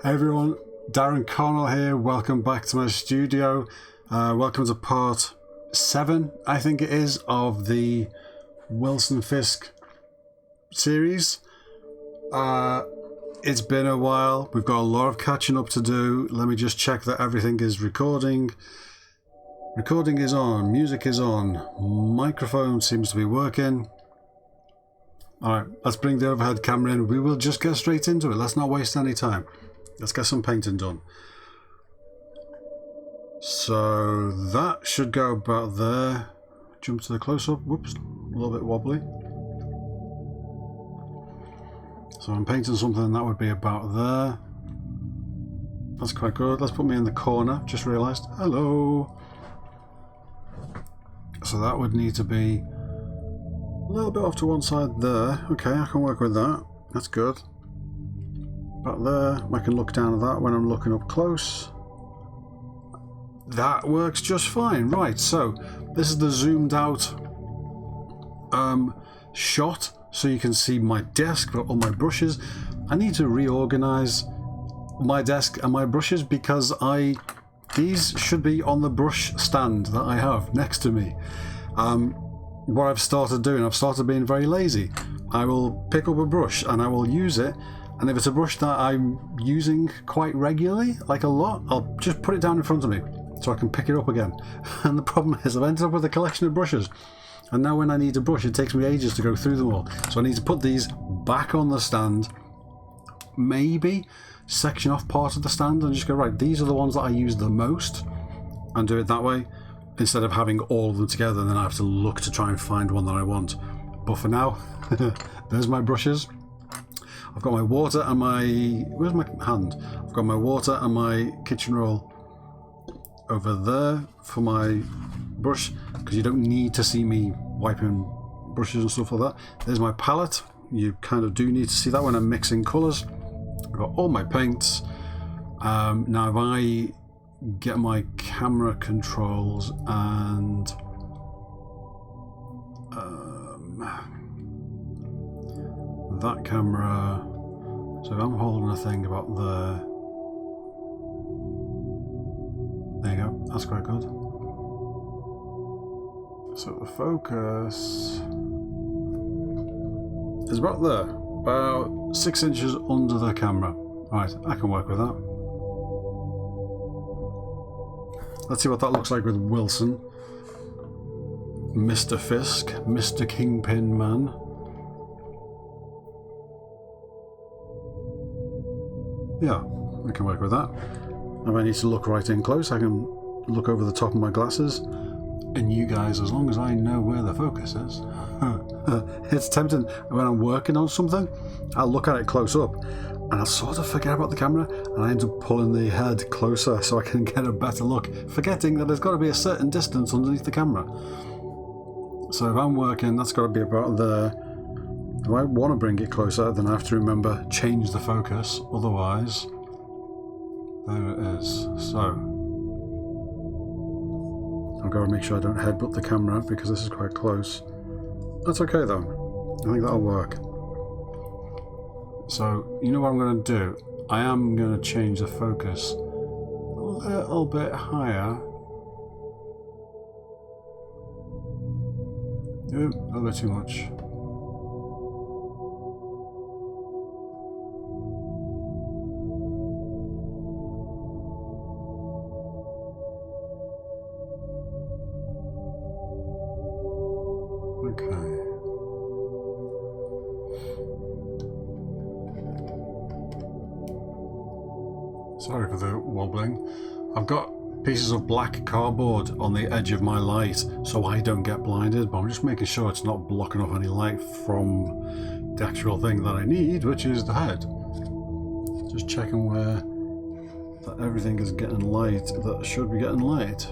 Hey everyone, Darren Connell here. Welcome back to my studio. Welcome to part 7, I think it is, of the Wilson Fisk series. It's been a while. We've got a lot of catching up to do. Let me just check that everything is recording. Recording is on. Music is on. Microphone seems to be working. Alright, let's bring the overhead camera in. We will just get straight into it. Let's not waste any time. Let's get some painting done. So that should go about there. Jump to the close-up. Whoops, a little bit wobbly. So I'm painting something that would be about there. That's quite good. Let's put me in the corner. Just realised. Hello. So that would need to be a little bit off to one side there. Okay, I can work with that. That's good. About there, I can look down at that when I'm looking up close. That works just fine. Right, so this is the zoomed out shot, so you can see my desk, all my brushes. I need to reorganize my desk and my brushes because these should be on the brush stand that I have next to me. What I've started doing, I've started being very lazy. I will pick up a brush and I will use it. And if it's a brush that I'm using quite regularly, like a lot, I'll just put it down in front of me so I can pick it up again. And the problem is I've ended up with a collection of brushes. And now when I need a brush, it takes me ages to go through them all. So I need to put these back on the stand, maybe section off part of the stand and just go, right, these are the ones that I use the most, and do it that way, instead of having all of them together and then I have to look to try and find one that I want. But for now, there's my brushes. I've got my water and my... where's my hand? I've got my water and my kitchen roll over there for my brush, because you don't need to see me wiping brushes and stuff like that. There's my palette. You kind of do need to see that when I'm mixing colours. I've got all my paints. Now if I get my camera controls and... that camera, so if I'm holding a thing about there you go, that's quite good. So the focus is about there, about 6 inches under the camera. Right, I can work with that. Let's see what that looks like with Wilson. Mr. Fisk, Mr. Kingpin man. Yeah, I can work with that. If I need to look right in close, I can look over the top of my glasses. And you guys, as long as I know where the focus is, it's tempting. When I'm working on something, I'll look at it close up and I'll sort of forget about the camera and I end up pulling the head closer so I can get a better look, forgetting that there's got to be a certain distance underneath the camera. So if I'm working, that's got to be about there. If I want to bring it closer, then I have to remember, change the focus, otherwise, there it is. So, I've got to make sure I don't headbutt the camera because this is quite close. That's okay though, I think that'll work. So, you know what I'm going to do? I am going to change the focus a little bit higher. Ooh, a little bit too much. Sorry for the wobbling. I've got pieces of black cardboard on the edge of my light so I don't get blinded, but I'm just making sure it's not blocking off any light from the actual thing that I need, which is the head. Just checking where that everything is getting light that should be getting light.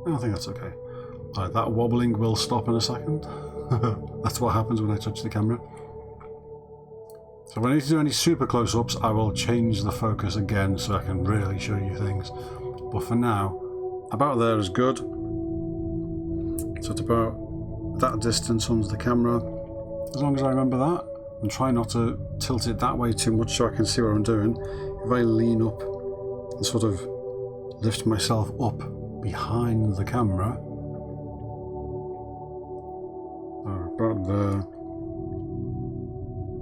I think that's okay. Alright, that wobbling will stop in a second. That's what happens when I touch the camera. So when I need to do any super close-ups, I will change the focus again so I can really show you things. But for now, about there is good. So it's about that distance under the camera. As long as I remember that, and try not to tilt it that way too much so I can see what I'm doing. If I lean up and sort of lift myself up behind the camera, about there.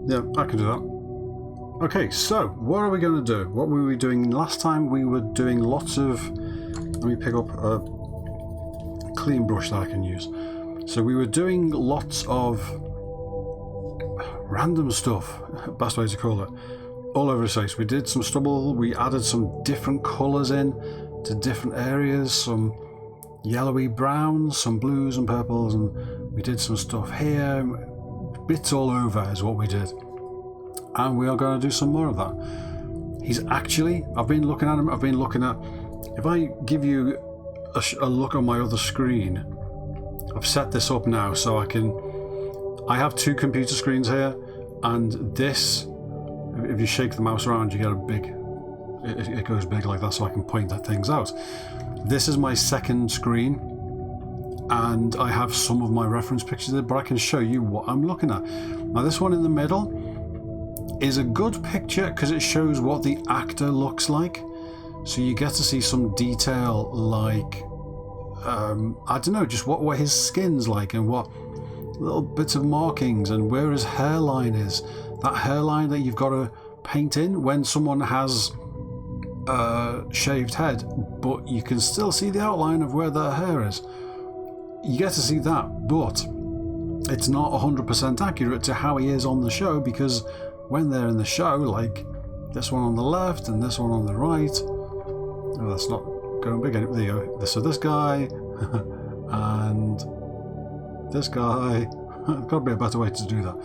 Yeah, I can do that. Okay, so what are we going to do? What were we doing last time? We were doing lots of... Let me pick up a clean brush that I can use. So we were doing lots of random stuff, best way to call it, all over the place. We did some stubble, we added some different colours in to different areas, some yellowy browns, some blues and purples, and we did some stuff here. Bits all over is what we did. And we are going to do some more of that. He's actually, I've been looking at him, if I give you a look on my other screen, I've set this up now so I have two computer screens here, and this, if you shake the mouse around, you get a big, it goes big like that so I can point at things out. This is my second screen, and I have some of my reference pictures there, but I can show you what I'm looking at. Now this one in the middle is a good picture because it shows what the actor looks like. So you get to see some detail, like, I don't know, just what his skin's like and what little bits of markings and where his hairline is. That hairline that you've got to paint in when someone has a shaved head, but you can still see the outline of where their hair is. You get to see that, but it's not 100% accurate to how he is on the show, because when they're in the show, like this one on the left and this one on the right, oh, that's not going big. There you go. So this guy and this guy, there's got to be a better way to do that.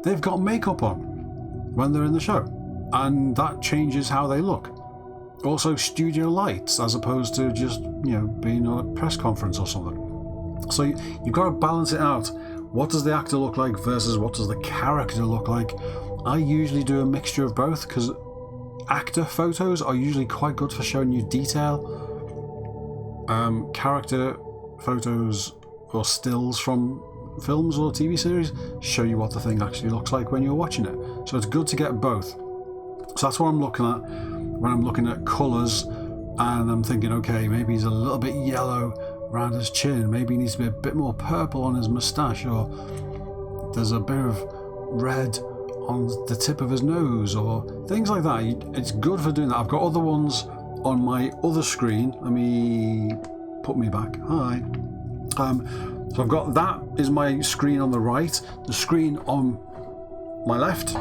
They've got makeup on when they're in the show, and that changes how they look. Also studio lights, as opposed to just, you know, being on a press conference or something. So you've got to balance it out. What does the actor look like versus what does the character look like? I usually do a mixture of both, because actor photos are usually quite good for showing you detail. Character photos or stills from films or TV series show you what the thing actually looks like when you're watching it. So it's good to get both. So that's what I'm looking at when I'm looking at colours, and I'm thinking, okay, maybe he's a little bit yellow around his chin, maybe he needs to be a bit more purple on his moustache, or there's a bit of red on the tip of his nose, or things like that. It's good for doing that. I've got other ones on my other screen. Let me put me back. Hi. So I've got, that is my screen on the right. The screen on my left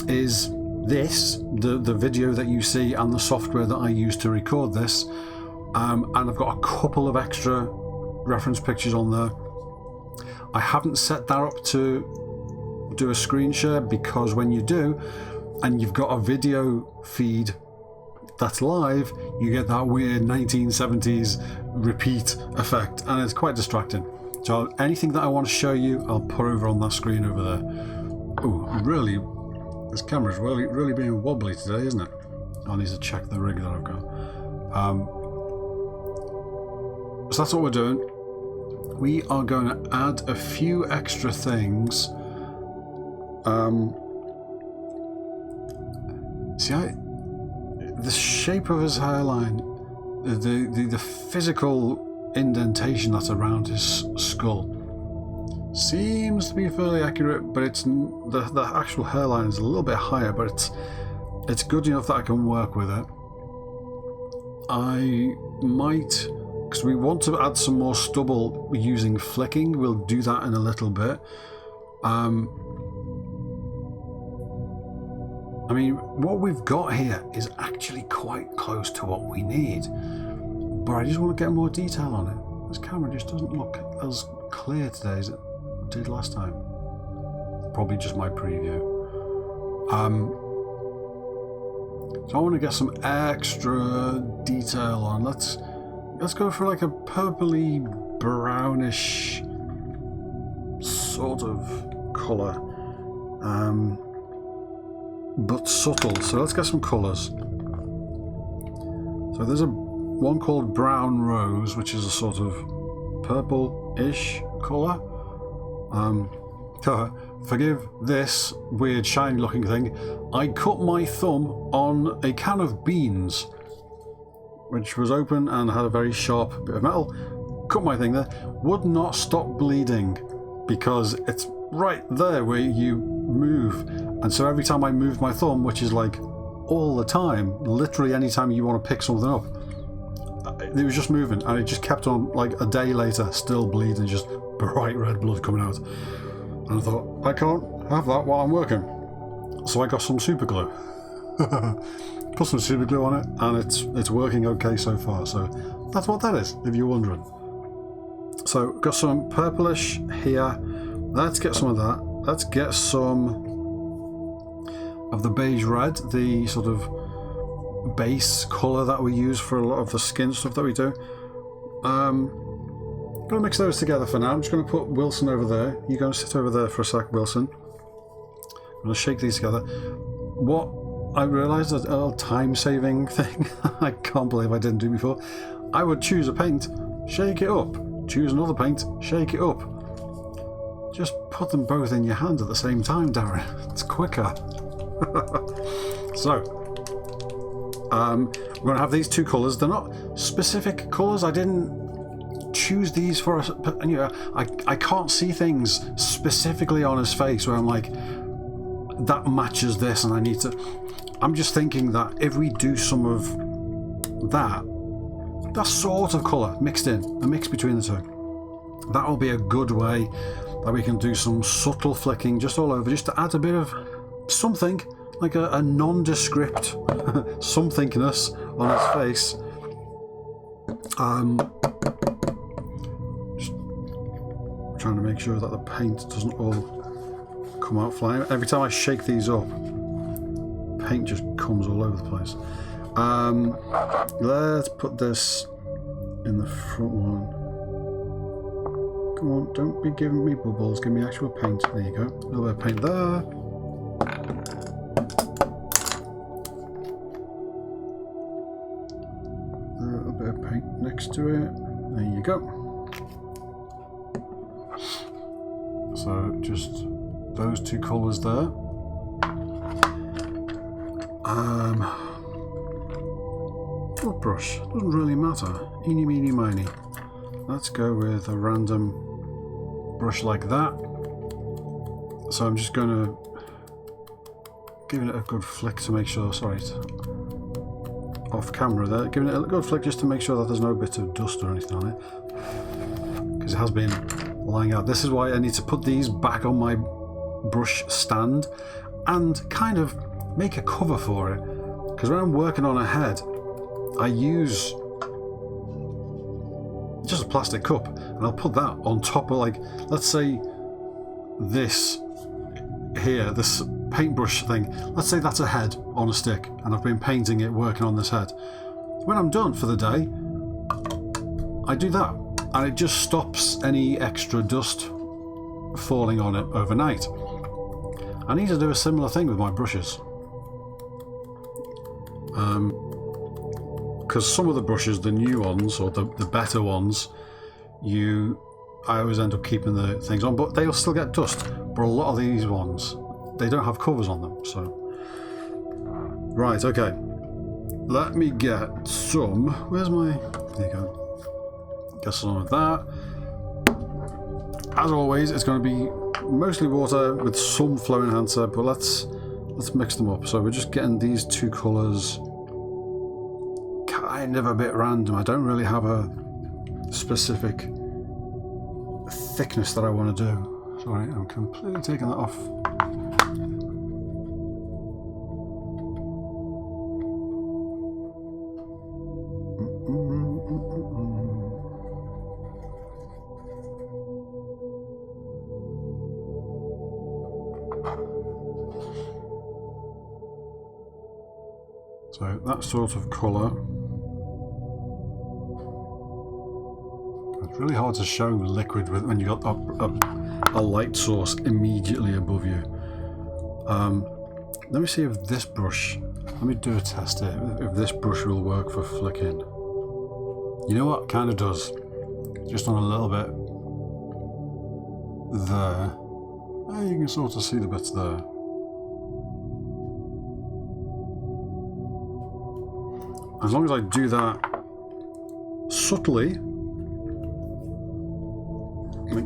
is this, the video that you see and the software that I use to record this. And I've got a couple of extra reference pictures on there. I haven't set that up to do a screen share, because when you do and you've got a video feed that's live, you get that weird 1970s repeat effect, and it's quite distracting. So anything that I want to show you, I'll put over on that screen over there. Oh, really, this camera's really being wobbly today, isn't it? I need to check the rig that I've got. So that's what we're doing. We are going to add a few extra things. See, the shape of his hairline, the physical indentation that's around his skull seems to be fairly accurate, but it's the actual hairline is a little bit higher, but it's good enough that I can work with it. I might, because we want to add some more stubble using flicking, we'll do that in a little bit. I mean, what we've got here is actually quite close to what we need, but I just want to get more detail on it. This camera just doesn't look as clear today as it did last time. Probably just my preview. So I want to get some extra detail on. Let's go for like a purpley brownish sort of colour. But subtle, so let's get some colours. So there's one called Brown Rose, which is a sort of purple-ish colour. Forgive this weird shiny looking thing. I cut my thumb on a can of beans, which was open and had a very sharp bit of metal. Cut my thing there. Would not stop bleeding because it's right there where you move. And so every time I moved my thumb, which is like all the time, literally any time you want to pick something up, it was just moving, and it just kept on. Like a day later, still bleeding, just bright red blood coming out. And I thought, I can't have that while I'm working. So I got some super glue. Put some super glue on it, and it's working okay so far. So that's what that is, if you're wondering. So got some purplish here. Let's get some of that. Let's get some of the beige red, the sort of base colour that we use for a lot of the skin stuff that we do. Gonna mix those together for now. I'm just gonna put Wilson over there. You're gonna sit over there for a sec, Wilson. I'm gonna shake these together. What I realised, a little time-saving thing I can't believe I didn't do before. I would choose a paint, shake it up, choose another paint, shake it up. Just put them both in your hand at the same time, Darren. It's quicker. So, we're going to have these two colours. They're not specific colours. I didn't choose these for us. You know, I can't see things specifically on his face where I'm like, that matches this, and I need to. I'm just thinking that if we do some of that sort of colour mixed in, a mix between the two, that will be a good way that we can do some subtle flicking just all over, just to add a bit of something, like a nondescript somethingness on his face. Just trying to make sure that the paint doesn't all come out flying. Every time I shake these up, paint just comes all over the place. Let's put this in the front one. Come on, don't be giving me bubbles, give me actual paint. There you go. A little bit of paint there. A little bit of paint next to it. There you go. So just those two colours there. What brush? Doesn't really matter. Eeny, meeny, miny. Let's go with a random brush like that. So I'm just going to give it a good flick to make sure, sorry, off camera there, giving it a good flick just to make sure that there's no bit of dust or anything on it, because it has been lying out. This is why I need to put these back on my brush stand and kind of make a cover for it, because when I'm working on a head, I use just a plastic cup, and I'll put that on top of, like, let's say this here, this paintbrush thing, let's say that's a head on a stick, and I've been painting it, working on this head. When I'm done for the day, I do that, and it just stops any extra dust falling on it overnight. I need to do a similar thing with my brushes. Because some of the brushes, the new ones, or the better ones, I always end up keeping the things on, but they'll still get dust. But a lot of these ones, they don't have covers on them, so. Right, okay. Let me get some, where's my, there you go. Get some of that. As always, it's going to be mostly water with some flow enhancer, but let's mix them up. So we're just getting these two colours kind of a bit random. I don't really have a specific thickness that I want to do. Sorry, I'm completely taking that off. So that sort of colour. It's really hard to show liquid when you've got a light source immediately above you. Let me see if this brush, let me do a test here, if this brush will work for flicking. You know what, kind of does. Just on a little bit there. You can sort of see the bits there. As long as I do that subtly,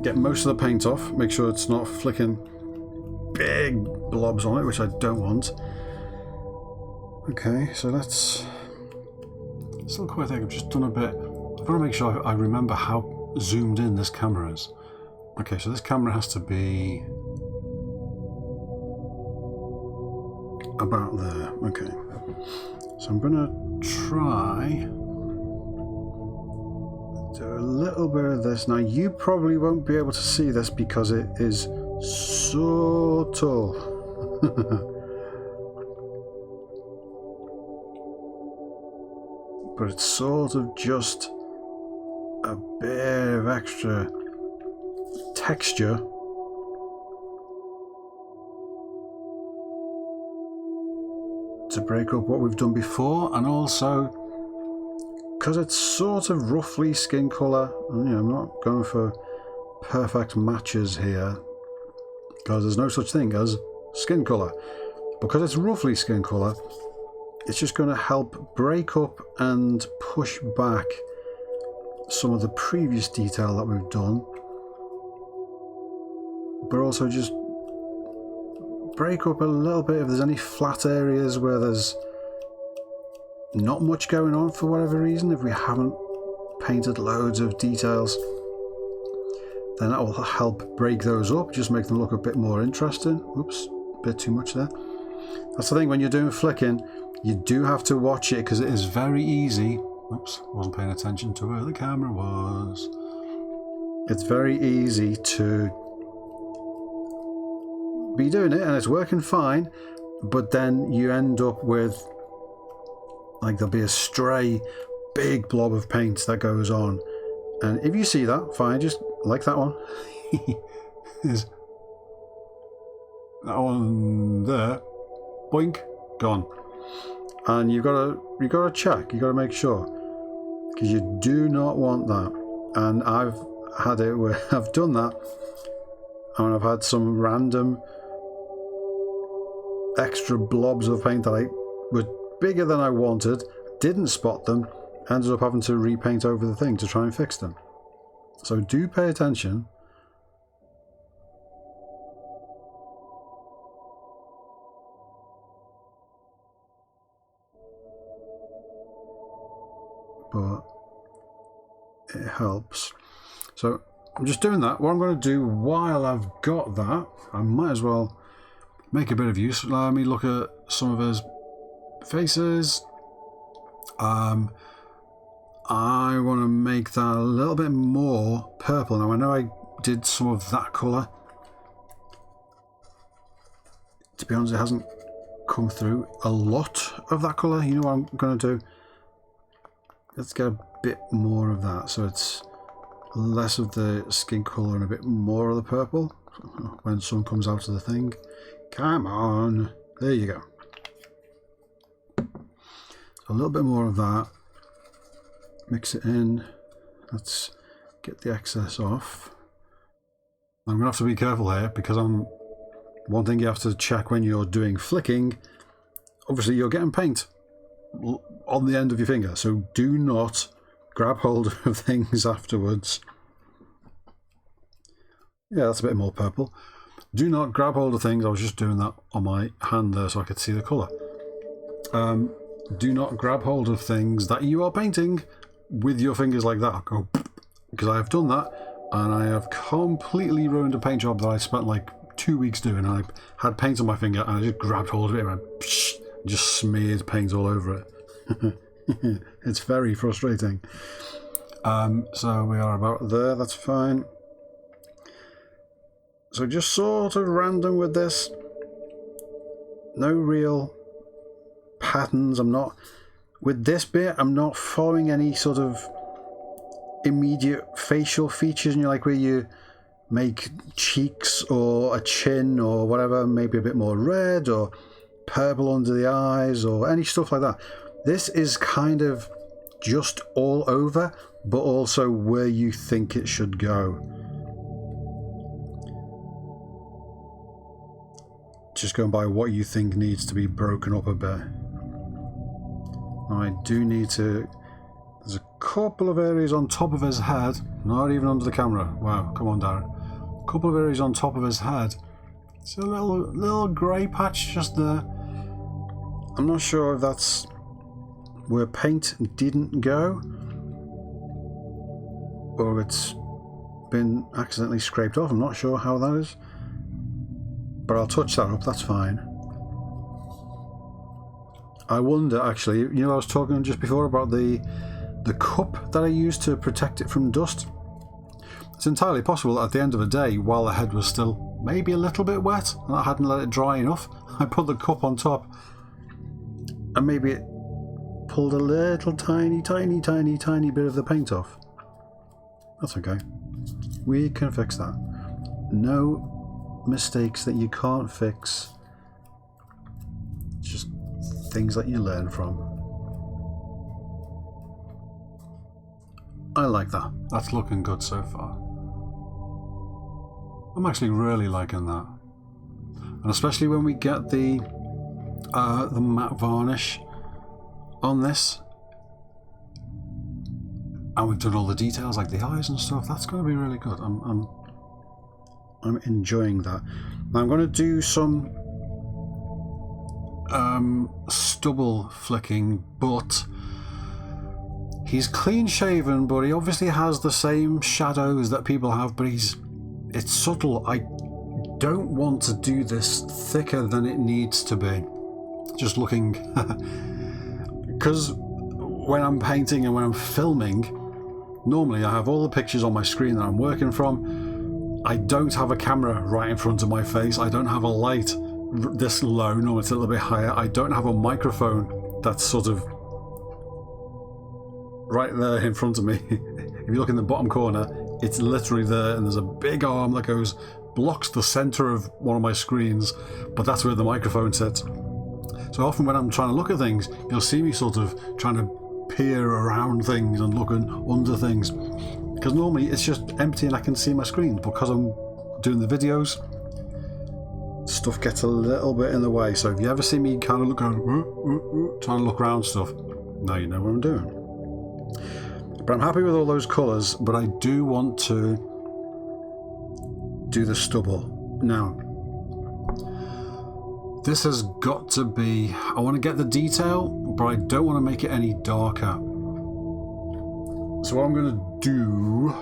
get most of the paint off, make sure it's not flicking big blobs on it, which I don't want. Okay, so that's still quite thick. I've just done a bit. I've got to make sure I remember how zoomed in this camera is. Okay, so this camera has to be about there. Okay, so I'm gonna try do a little bit of this. Now you probably won't be able to see this because it is subtle. But it's sort of just a bit of extra texture to break up what we've done before, and also because it's sort of roughly skin colour. You know, I'm not going for perfect matches here because there's no such thing as skin colour. Because it's roughly skin colour, it's just going to help break up and push back some of the previous detail that we've done, but also just break up a little bit if there's any flat areas where there's not much going on for whatever reason. If we haven't painted loads of details, then that will help break those up, just make them look a bit more interesting. Oops, a bit too much there. That's the thing, when you're doing flicking, you do have to watch it because it is very easy. Oops, wasn't paying attention to where the camera was. It's very easy to be doing it and it's working fine, but then you end up with, like, there'll be a stray big blob of paint that goes on, and if you see that, fine, just like that one. There's that one there, boink, gone. And you've got to check, you've got to make sure, because you do not want that. And I've had it where I've done that and I've had some random extra blobs of paint that were bigger than I wanted, didn't spot them, ended up having to repaint over the thing to try and fix them. So do pay attention. But it helps. So I'm just doing that. What I'm going to do while I've got that, I might as well make a bit of use. Let me look at some of his faces. I want to make that a little bit more purple. Now I know I did some of that colour. To be honest, it hasn't come through a lot of that colour. You know what I'm going to do? Let's get a bit more of that, so it's less of the skin colour and a bit more of the purple when sun comes out of the thing. Come on, there you go. A little bit more of that, mix it in. Let's get the excess off. I'm gonna have to be careful here because one thing you have to check when you're doing flicking, obviously you're getting paint on the end of your finger, so do not grab hold of things afterwards. Yeah, that's a bit more purple. Do not grab hold of things. I was just doing that on my hand there so I could see the colour. Do not grab hold of things that you are painting with your fingers like that. Go, because I have done that and I have completely ruined a paint job that I spent like 2 weeks doing. I had paint on my finger and I just grabbed hold of it and just smeared paint all over it. It's very frustrating. So we are about there, that's fine. So just sort of random with this. No real patterns. With this bit, I'm not following any sort of immediate facial features, like where you make cheeks or a chin or whatever, maybe a bit more red or purple under the eyes or any stuff like that. This is kind of just all over, but also where you think it should go. just going by what you think needs to be broken up a bit. I do need to... There's a couple of areas on top of his head, not even under the camera. Wow, come on, Darren. A couple of areas on top of his head. It's a little grey patch just there. I'm not sure if that's where paint didn't go, or it's been accidentally scraped off. I'm not sure how that is, but I'll touch that up, that's fine. I wonder, actually, you know, I was talking just before about the cup that I used to protect it from dust. It's entirely possible that at the end of the day, while the head was still maybe a little bit wet and I hadn't let it dry enough, I put the cup on top and maybe it pulled a little tiny bit of the paint off. That's okay. We can fix that. No mistakes that you can't fix. Just things that you learn from. I like that. That's looking good so far. I'm actually really liking that. And especially when we get the matte varnish on this, and we've done all the details like the eyes and stuff, that's going to be really good. I'm enjoying that. Now I'm going to do some stubble flicking, but he's clean shaven, but he obviously has the same shadows that people have, but it's subtle. I don't want to do this thicker than it needs to be. Just looking, because when I'm painting and when I'm filming, normally I have all the pictures on my screen that I'm working from. I don't have a camera right in front of my face. I don't have a light this low. No, it's a little bit higher. I don't have a microphone that's sort of right there in front of me. If you look in the bottom corner, it's literally there, and there's a big arm that blocks the center of one of my screens, but that's where the microphone sits. So often when I'm trying to look at things, you'll see me sort of trying to peer around things and looking under things, because normally it's just empty and I can see my screen. Because I'm doing the videos, stuff gets a little bit in the way. So if you ever see me kind of trying to look around stuff, now you know what I'm doing. But I'm happy with all those colours, but I do want to do the stubble. Now, this has got to be... I want to get the detail, but I don't want to make it any darker. So what I'm going to do...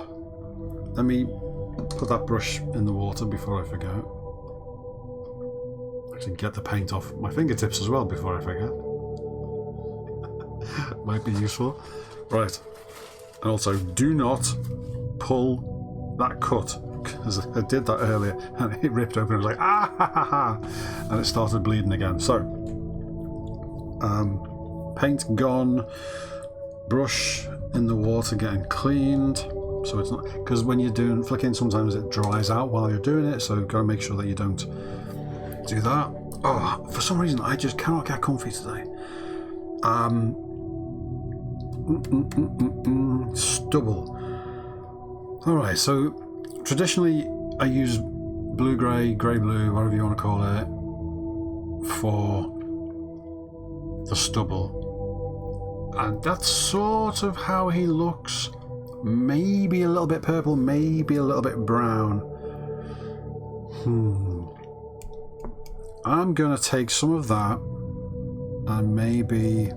Let me put that brush in the water before I forget. Actually get the paint off my fingertips as well before I forget. Might be useful. Right. And also, do not pull that cut, because I did that earlier and it ripped open. I was like, ah ha ha ha, and it started bleeding again. So, paint gone, brush in the water getting cleaned. So it's not, because when you're doing flicking, sometimes it dries out while you're doing it. So you've got to make sure that you don't do that. Oh, for some reason I just cannot get comfy today. Stubble. Alright, so traditionally I use blue-grey, grey-blue, whatever you want to call it, for the stubble. And that's sort of how he looks. Maybe a little bit purple, maybe a little bit brown. I'm going to take some of that and maybe...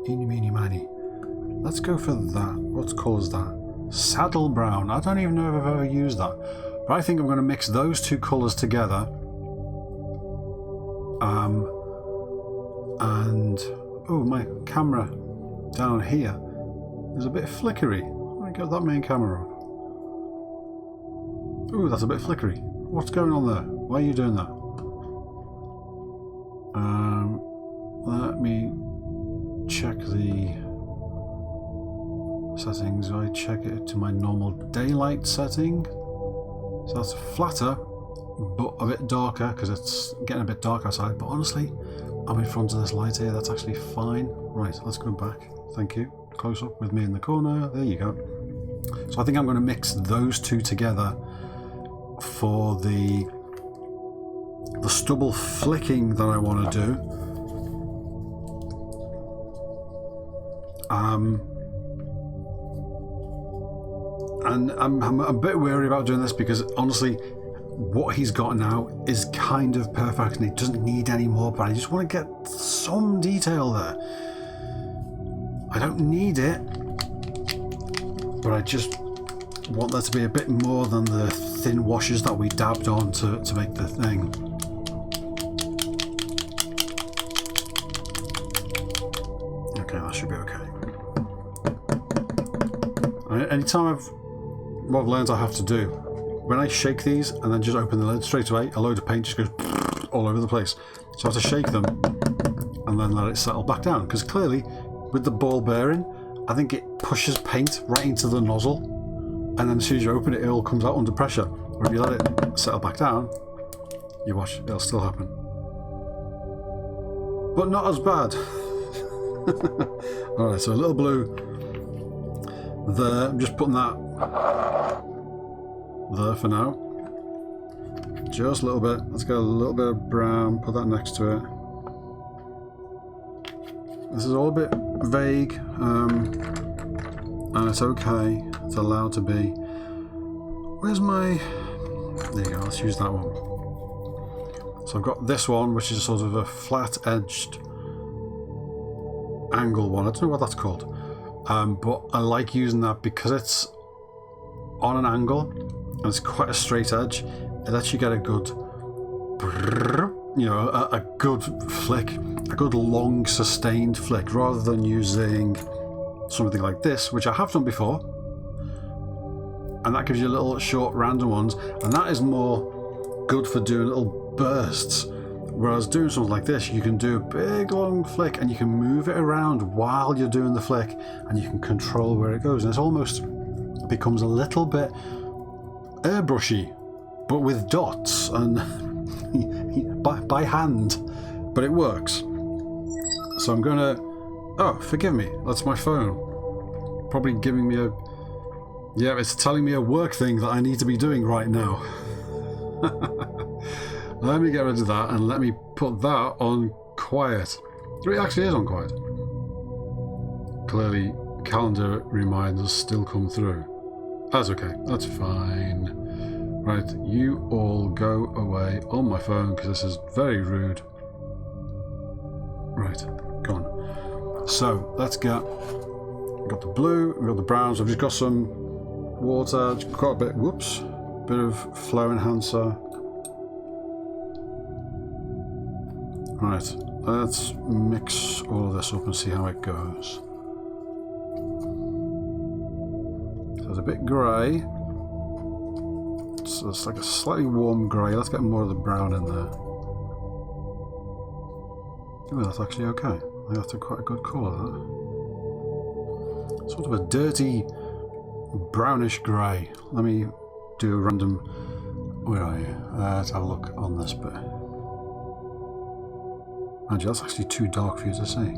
Eeny, meeny, miny. Let's go for that. What colour is that? Saddle brown. I don't even know if I've ever used that. But I think I'm going to mix those two colours together. And... Oh, my camera down here is a bit flickery. Let me get that main camera up. Oh, that's a bit flickery. What's going on there? Why are you doing that? Let me check the settings. I check it to my normal daylight setting, so that's flatter but a bit darker because it's getting a bit dark outside. But honestly, I'm in front of this light here, that's actually fine. Right, let's go back. Thank you. Close up with me in the corner. There you go. So I think I'm going to mix those two together for the the stubble flicking that I want to do. And I'm a bit wary about doing this because honestly, what he's got now is kind of perfect and he doesn't need any more, but I just want to get some detail there. I don't need it, but I just want there to be a bit more than the thin washes that we dabbed on to make the thing. Okay, that should be okay. Anytime what I've learned I have to do, when I shake these and then just open the lid straight away, a load of paint just goes all over the place. So I have to shake them and then let it settle back down, because clearly with the ball bearing, I think it pushes paint right into the nozzle, and then as soon as you open it, it all comes out under pressure. Or if you let it settle back down, you watch, it'll still happen. But not as bad. Alright, so a little blue there. I'm just putting that there for now. Just a little bit. Let's get a little bit of brown, put that next to it. This is all a bit vague, and it's okay. It's allowed to be. Where's my... There you go, let's use that one. So I've got this one, which is sort of a flat-edged angle one. I don't know what that's called. But I like using that because it's on an angle and it's quite a straight edge. It lets you get a good, you know, a good flick, a good long sustained flick, rather than using something like this, which I have done before, and that gives you little short random ones, and that is more good for doing little bursts. Whereas doing something like this, you can do a big long flick and you can move it around while you're doing the flick, and you can control where it goes, and it almost becomes a little bit airbrushy, but with dots and by hand, but it works. So I'm gonna... Oh, forgive me, that's my phone. Probably giving me a... Yeah, it's telling me a work thing that I need to be doing right now. Let me get rid of that and let me put that on quiet. It actually is on quiet. Clearly, calendar reminders still come through. That's okay, that's fine. Right, you all go away on my phone because this is very rude. Right, gone. So, let's get... We've got the blue, we've got the browns, I've just got some water, quite a bit, whoops, bit of flow enhancer. Right, let's mix all of this up and see how it goes. So it's a bit grey. So it's like a slightly warm grey. Let's get more of the brown in there. Oh, that's actually okay. I think that's quite a good colour, that. Sort of a dirty brownish grey. Let me do a random... Where are you? Let's have a look on this bit. Actually, that's actually too dark for you to see.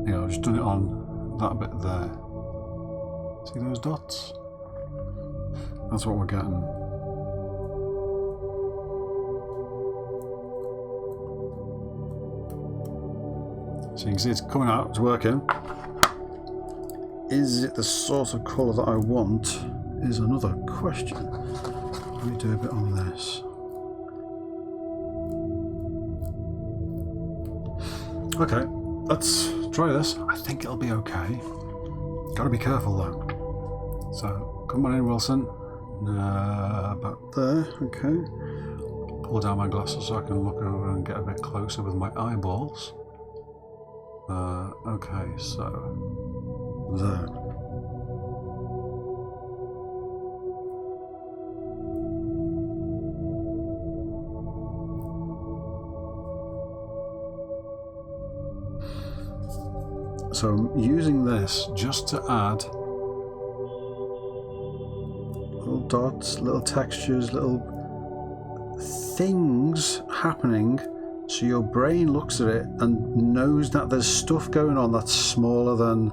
Yeah, I've just done it on that bit there. See those dots? That's what we're getting. So you can see it's coming out, it's working. Is it the sort of colour that I want? Is another question. Let me do a bit on this. Okay, let's try this. I think it'll be okay. Gotta be careful though. So, come on in, Wilson. About there, okay. Pull down my glasses so I can look over and get a bit closer with my eyeballs. Okay, so... There. So I'm using this just to add little dots, little textures, little things happening, so your brain looks at it and knows that there's stuff going on that's smaller than,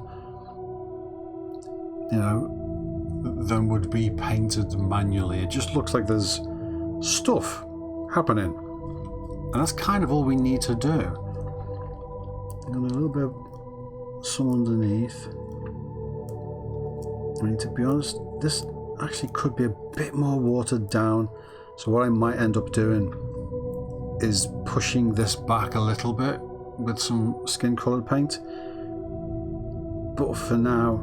you know, than would be painted manually. It just looks like there's stuff happening. And that's kind of all we need to do. And a little bit of some underneath. I mean, to be honest, this actually could be a bit more watered down. So what I might end up doing is pushing this back a little bit with some skin coloured paint. But for now,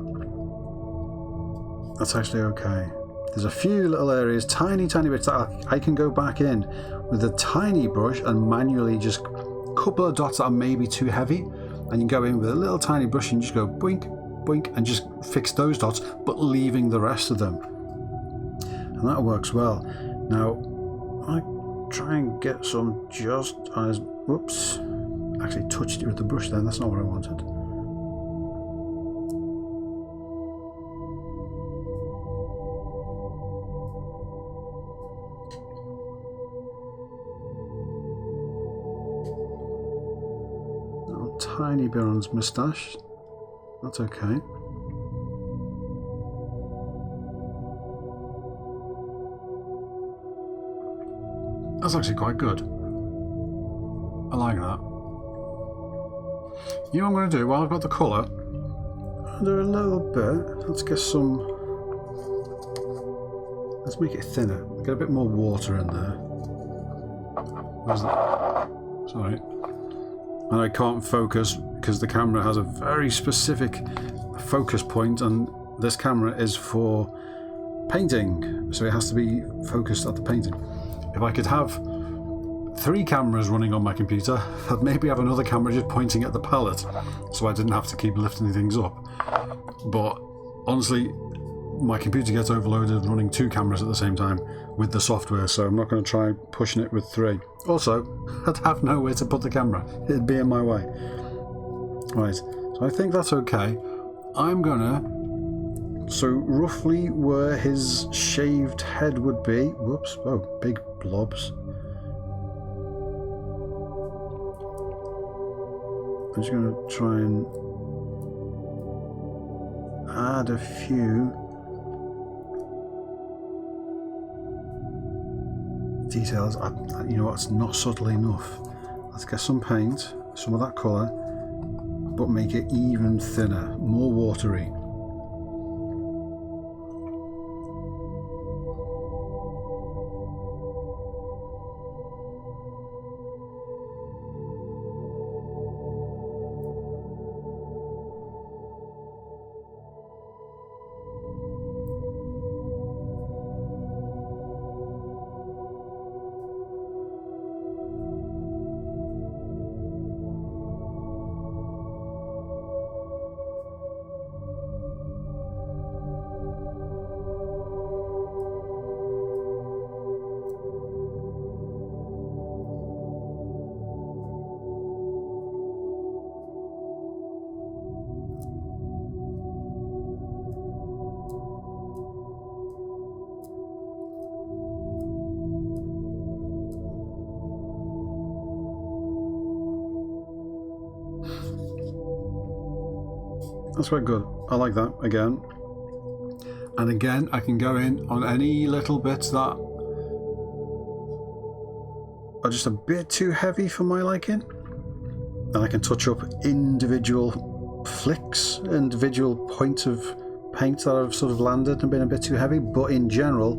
that's actually okay. There's a few little areas, tiny bits that I can go back in with a tiny brush and manually just a couple of dots that are maybe too heavy. And you go in with a little tiny brush and just go boink, boink, and just fix those dots, but leaving the rest of them. And that works well. Now, I try and get some just as, whoops, actually touched it with the brush then, that's not what I wanted. Tiny bit on his moustache. That's okay. That's actually quite good. I like that. You know what I'm going to do while I've got the colour? I'll do a little bit. Let's get some... Let's make it thinner. Get a bit more water in there. Where's that? Sorry. And I can't focus because the camera has a very specific focus point, and this camera is for painting, so it has to be focused at the painting. If I could have 3 cameras running on my computer, I'd maybe have another camera just pointing at the palette, so I didn't have to keep lifting things up. But honestly, my computer gets overloaded running 2 cameras at the same time with the software, so I'm not going to try pushing it with 3. Also, I'd have nowhere to put the camera. It'd be in my way. Right, so I think that's okay. I'm gonna... So roughly where his shaved head would be... Whoops, oh, big blobs. I'm just gonna try and add a few details. You know what, it's not subtle enough. Let's get some paint, some of that colour, but make it even thinner, more watery. That's quite good. I like that again. And again, I can go in on any little bits that are just a bit too heavy for my liking. And I can touch up individual flicks, individual points of paint that have sort of landed and been a bit too heavy. But in general,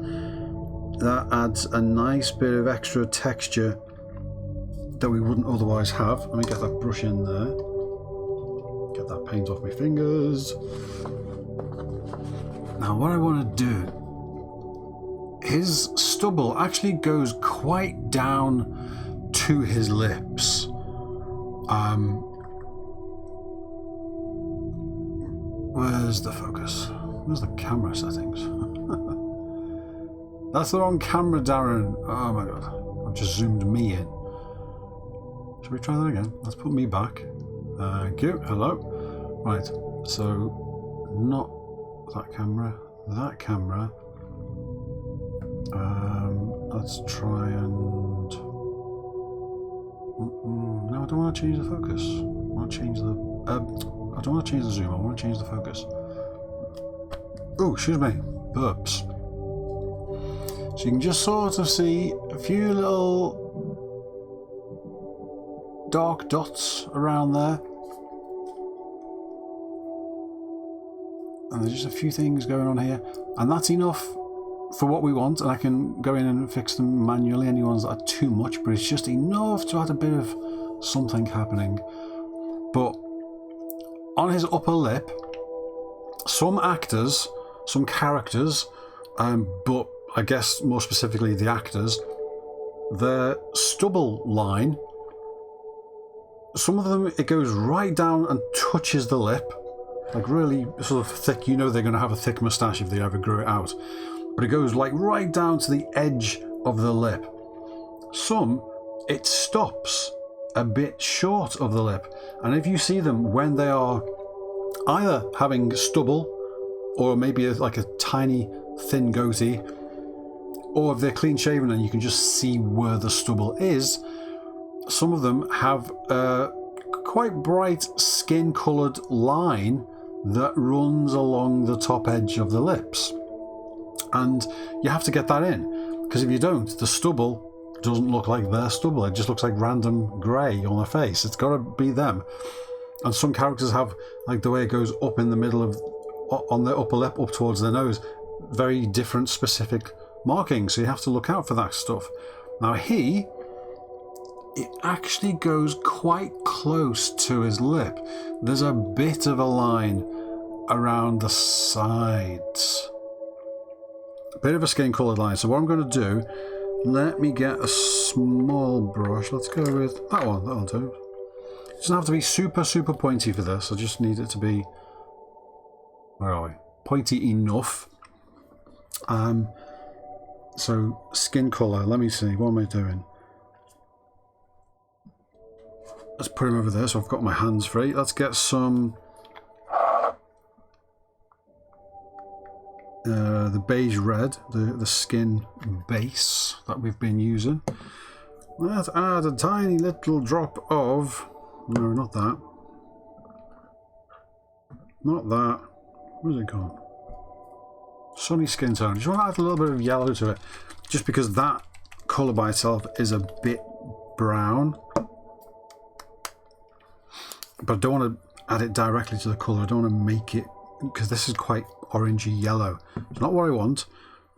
that adds a nice bit of extra texture that we wouldn't otherwise have. Let me get that brush in there. Get that paint off my fingers. Now what I want to do, his stubble actually goes quite down to his lips. Where's the focus? Where's the camera settings? That's the wrong camera, Darren. Oh my god, I've just zoomed me in. Should we try that again? Let's put me back. Thank you. Hello. Right, so not that camera, that camera. Let's try and... No, I don't want to change the focus. I want to change the... I don't want to change the zoom, I want to change the focus. Oh, excuse me. Burps. So you can just sort of see a few little dark dots around there. And there's just a few things going on here. And that's enough for what we want. And I can go in and fix them manually, any ones that are too much. But it's just enough to add a bit of something happening. But on his upper lip, some actors, some characters, but I guess more specifically the actors, their stubble line, some of them it goes right down and touches the lip, like really sort of thick. You know they're going to have a thick moustache if they ever grew it out, but it goes like right down to the edge of the lip. Some, it stops a bit short of the lip, and if you see them when they are either having stubble or maybe like a tiny thin goatee, or if they're clean shaven and you can just see where the stubble is, some of them have a quite bright skin coloured line that runs along the top edge of the lips, and you have to get that in, because if you don't, the stubble doesn't look like their stubble. It just looks like random grey on their face. It's got to be them. And some characters have, like the way it goes up in the middle of, on their upper lip up towards their nose, very different specific markings, so you have to look out for that stuff. Now it actually goes quite close to his lip. There's a bit of a line around the sides, a bit of a skin coloured line. So what I'm going to do, let me get a small brush. Let's go with that one. That'll do. It doesn't have to be super pointy for this. I just need it to be, where are we? Pointy enough. So skin colour, let me see, what am I doing? Let's put him over there so I've got my hands free. Let's get some the beige red, the skin base that we've been using. Let's add a tiny little drop of, no, not that. Not that. Where's it gone? Sunny skin tone. Just want to add a little bit of yellow to it, just because that colour by itself is a bit brown. But I don't want to add it directly to the colour. I don't want to make it, because this is quite orangey yellow. It's not what I want,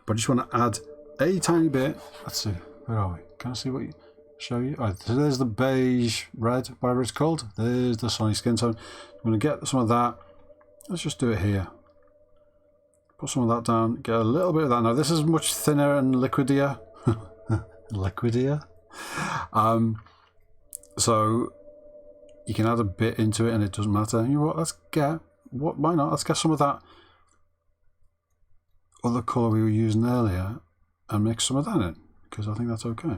but I just want to add a tiny bit. Let's see, where are we? Can I see what show you? Oh, so there's the beige red, whatever it's called. There's the sunny skin tone. I'm going to get some of that. Let's just do it here. Put some of that down, get a little bit of that. Now this is much thinner and liquidier. Liquidier? So you can add a bit into it and it doesn't matter. You know what, why not? Let's get some of that other colour we were using earlier and mix some of that in, because I think that's okay.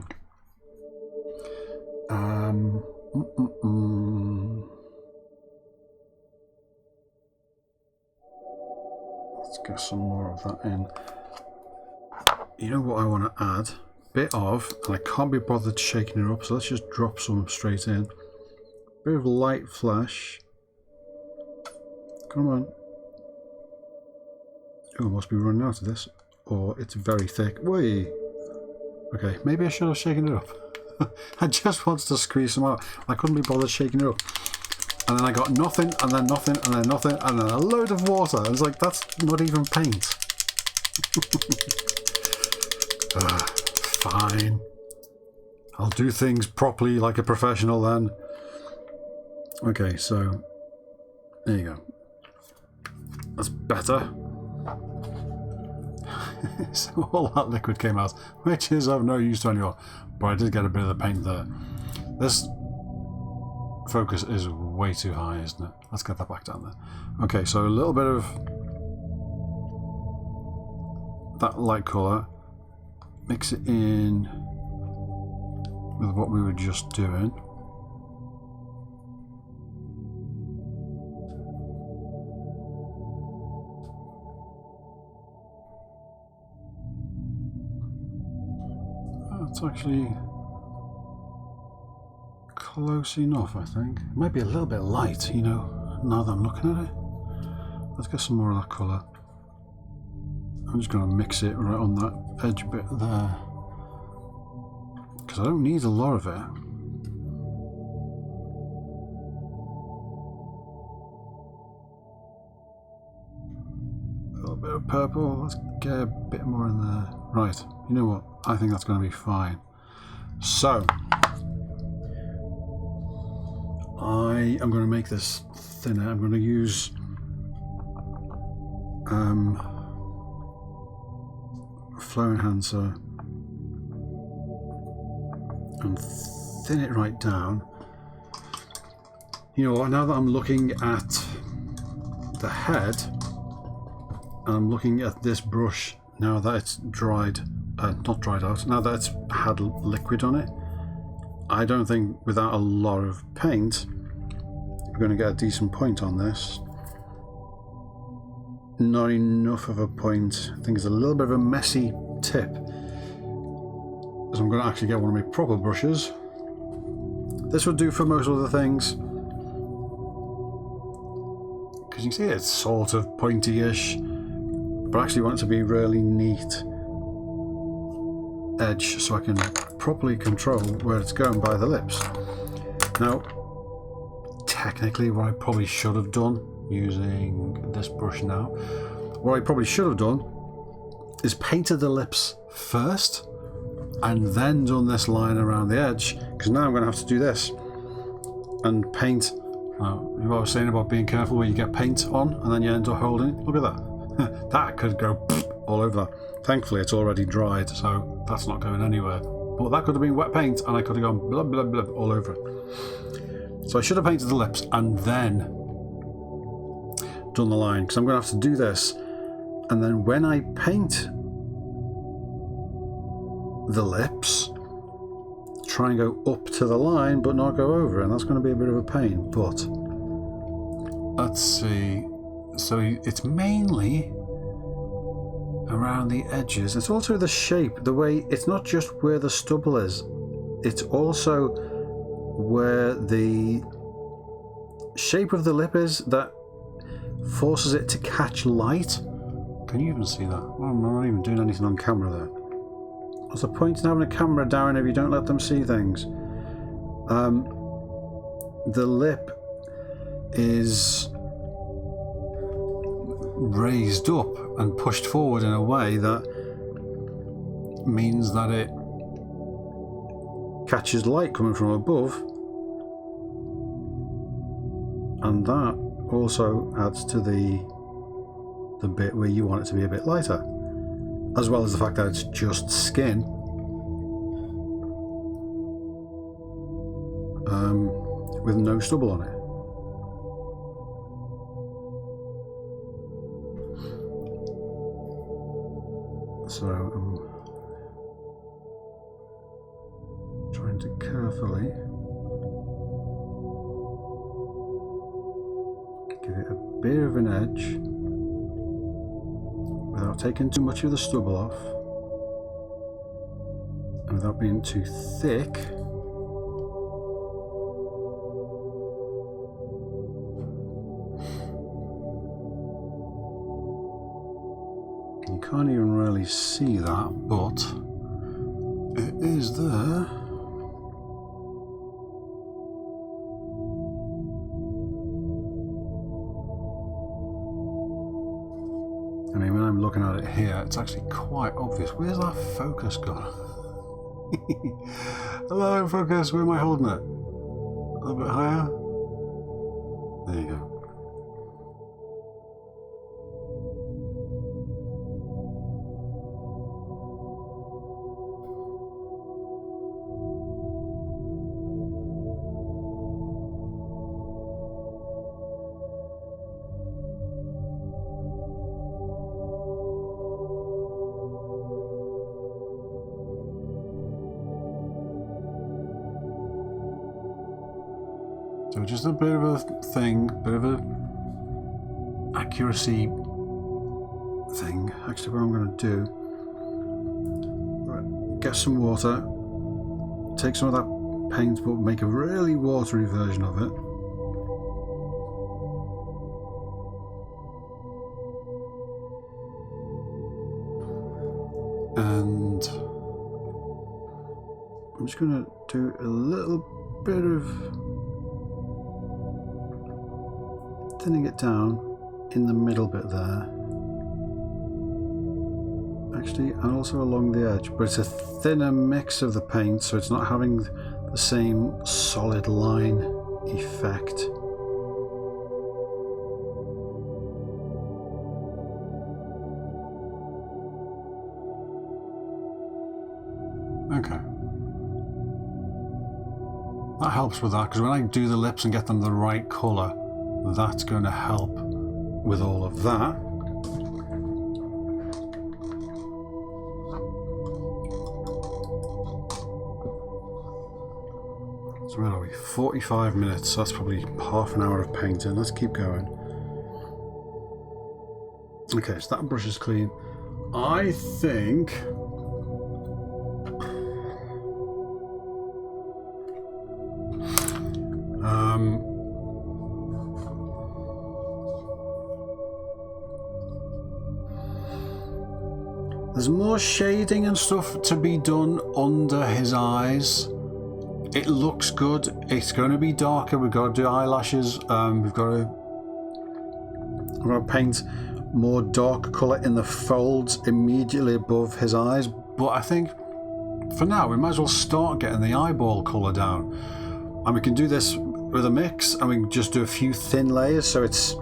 Let's get some more of that in. You know what I want to add? Bit of, and I can't be bothered shaking it up, so let's just drop some straight in. Bit of light flesh. Come on. Oh, I must be running out of this. Or it's very thick. Whee! Okay, maybe I should have shaken it up. I just wanted to squeeze some out. I couldn't be bothered shaking it up. And then I got nothing, and then nothing, and then nothing, and then a load of water. I was like, that's not even paint. Fine. I'll do things properly like a professional then. Okay, so there you go. That's better. So all that liquid came out, which is of no use to anyone. But I did get a bit of the paint there. This focus is way too high, isn't it? Let's get that back down there. Okay, so a little bit of that light colour. Mix it in with what we were just doing. That's actually close enough, I think. It might be a little bit light, you know, now that I'm looking at it. Let's get some more of that colour. I'm just going to mix it right on that edge bit there, because I don't need a lot of it. bit of purple. Let's get a bit more in there. Right, you know what? I think that's going to be fine. So, I am going to make this thinner. I'm going to use flow enhancer and thin it right down. You know what, now that I'm looking at the head and I'm looking at this brush, now that it's dried, not dried out, now that it's had liquid on it, I don't think without a lot of paint we're going to get a decent point on this. Not enough of a point. I think it's a little bit of a messy tip. So I'm going to actually get one of my proper brushes. This would do for most other things. Because you can see it's sort of pointy-ish. But I actually want it to be really neat edge so I can properly control where it's going by the lips. Now, technically what I probably should have done using this brush now, what I probably should have done is painted the lips first and then done this line around the edge, because now I'm going to have to do this and paint. What I was saying about being careful where you get paint on and then you end up holding it. Look at that. That could go all over that. Thankfully it's already dried, so that's not going anywhere. But that could have been wet paint and I could have gone blah blah blah all over it. So I should have painted the lips and then done the line, because I'm going to have to do this, and then when I paint the lips, try and go up to the line but not go over, and that's going to be a bit of a pain. But let's see, so it's mainly around the edges. It's also the shape, the way, it's not just where the stubble is, it's also where the shape of the lip is that forces it to catch light. Can you even see that? Well, I'm not even doing anything on camera there. What's the point in having a camera, Darren, if you don't let them see things? The lip is raised up and pushed forward in a way that means that it catches light coming from above, and that also adds to the bit where you want it to be a bit lighter, as well as the fact that it's just skin. With no stubble on it. So I'm trying to carefully give it a bit of an edge without taking too much of the stubble off and without being too thick. You can't even really see that, but it is there. I mean, when I'm looking at it here, it's actually quite obvious. Where's that focus gone? Hello, focus. Where am I holding it? A little bit higher. There you go. So just a bit of a thing, bit of a accuracy thing. Actually, what I'm going to do, right, get some water, take some of that paint, but make a really watery version of it. And I'm just going to do a little bit of thinning it down in the middle bit there. actually, and also along the edge, but it's a thinner mix of the paint, so it's not having the same solid line effect. Okay. That helps with that, because when I do the lips and get them the right colour, that's going to help with all of that. So where are we? 45 minutes, so that's probably half an hour of painting. Let's keep going. Okay, so that brush is clean. I think... there's more shading and stuff to be done under his eyes. It looks good. It's going to be darker. We've got to do eyelashes. We've got to paint more dark colour in the folds immediately above his eyes. But I think for now we might as well start getting the eyeball colour down. And we can do this with a mix, and we can just do a few thin layers so it's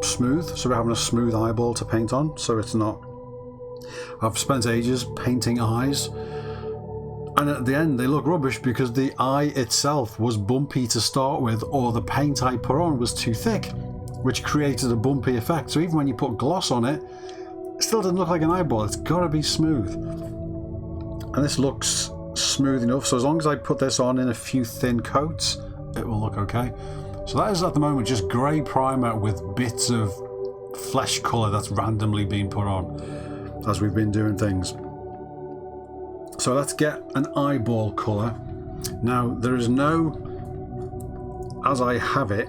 smooth. So we're having a smooth eyeball to paint on, so it's not... I've spent ages painting eyes, and at the end they look rubbish because the eye itself was bumpy to start with, or the paint I put on was too thick, which created a bumpy effect. So even when you put gloss on it, it still doesn't look like an eyeball. It's got to be smooth, and this looks smooth enough. So as long as I put this on in a few thin coats, it will look okay. So that is at the moment just grey primer with bits of flesh colour that's randomly been put on as we've been doing things. So let's get an eyeball colour. Now there is no, as I have it,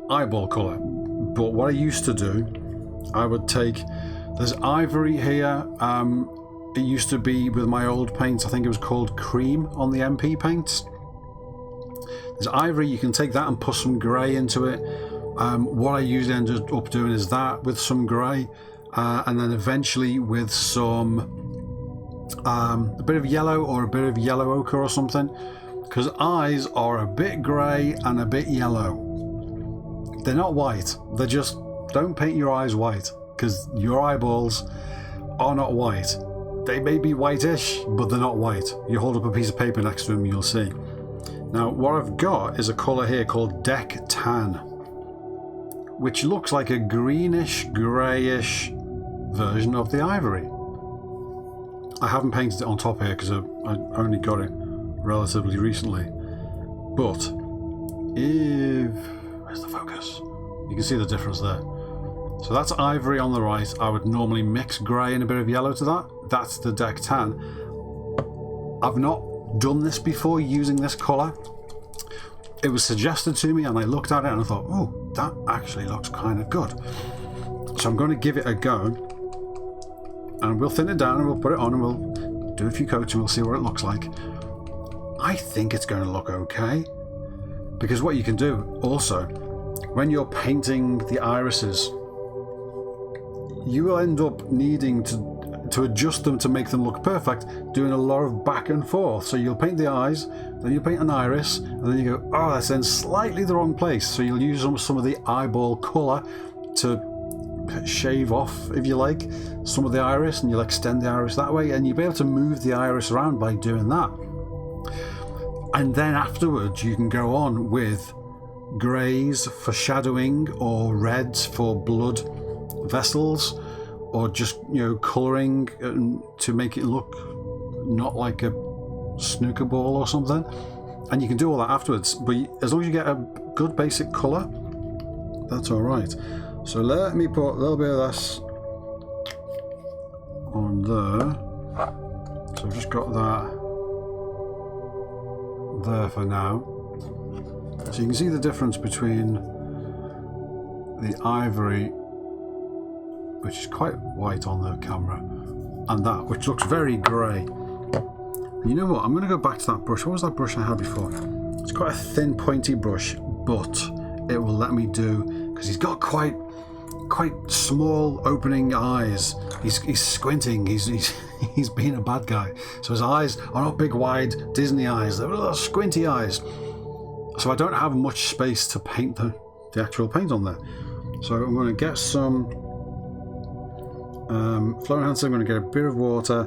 eyeball colour, but what I used to do, I would take, there's ivory here, it used to be with my old paints, I think it was called cream on the MP paints. There's ivory, you can take that and put some grey into it. What I usually ended up doing is that with some grey, and then eventually with some a bit of yellow or a bit of yellow ochre or something, because eyes are a bit grey and a bit yellow. They're not white. They're just, don't paint your eyes white, because your eyeballs are not white. They may be whitish, but they're not white. You hold up a piece of paper next to them, you'll see. Now what I've got is a colour here called Deck Tan, which looks like a greenish, greyish version of the ivory. I haven't painted it on top here because I only got it relatively recently. But if... where's the focus? You can see the difference there. So that's ivory on the right. I would normally mix grey and a bit of yellow to that. That's the Deck Tan. I've not done this before using this colour. It was suggested to me and I looked at it and I thought, oh, that actually looks kind of good. So I'm going to give it a go, and we'll thin it down and we'll put it on and we'll do a few coats and we'll see what it looks like. I think it's going to look okay, because what you can do also, when you're painting the irises, you will end up needing to adjust them to make them look perfect, doing a lot of back and forth. So you'll paint the eyes, then you'll paint an iris, and then you go, oh, that's in slightly the wrong place. So you'll use some of the eyeball colour to shave off, if you like, some of the iris, and you'll extend the iris that way, and you'll be able to move the iris around by doing that. And then afterwards you can go on with greys for shadowing, or reds for blood vessels, or just, you know, colouring to make it look not like a snooker ball or something. And you can do all that afterwards, but as long as you get a good basic colour, that's alright. So let me put a little bit of this on there. So I've just got that there for now. So you can see the difference between the ivory, which is quite white on the camera, and that, which looks very grey. And you know what? I'm going to go back to that brush. What was that brush I had before? It's quite a thin, pointy brush, but it will let me do, because he's got quite quite small opening eyes. He's squinting. He's being a bad guy. So his eyes are not big, wide Disney eyes. They're little squinty eyes. So I don't have much space to paint the actual paint on there. So I'm going to get some flow enhancer. I'm going to get a bit of water.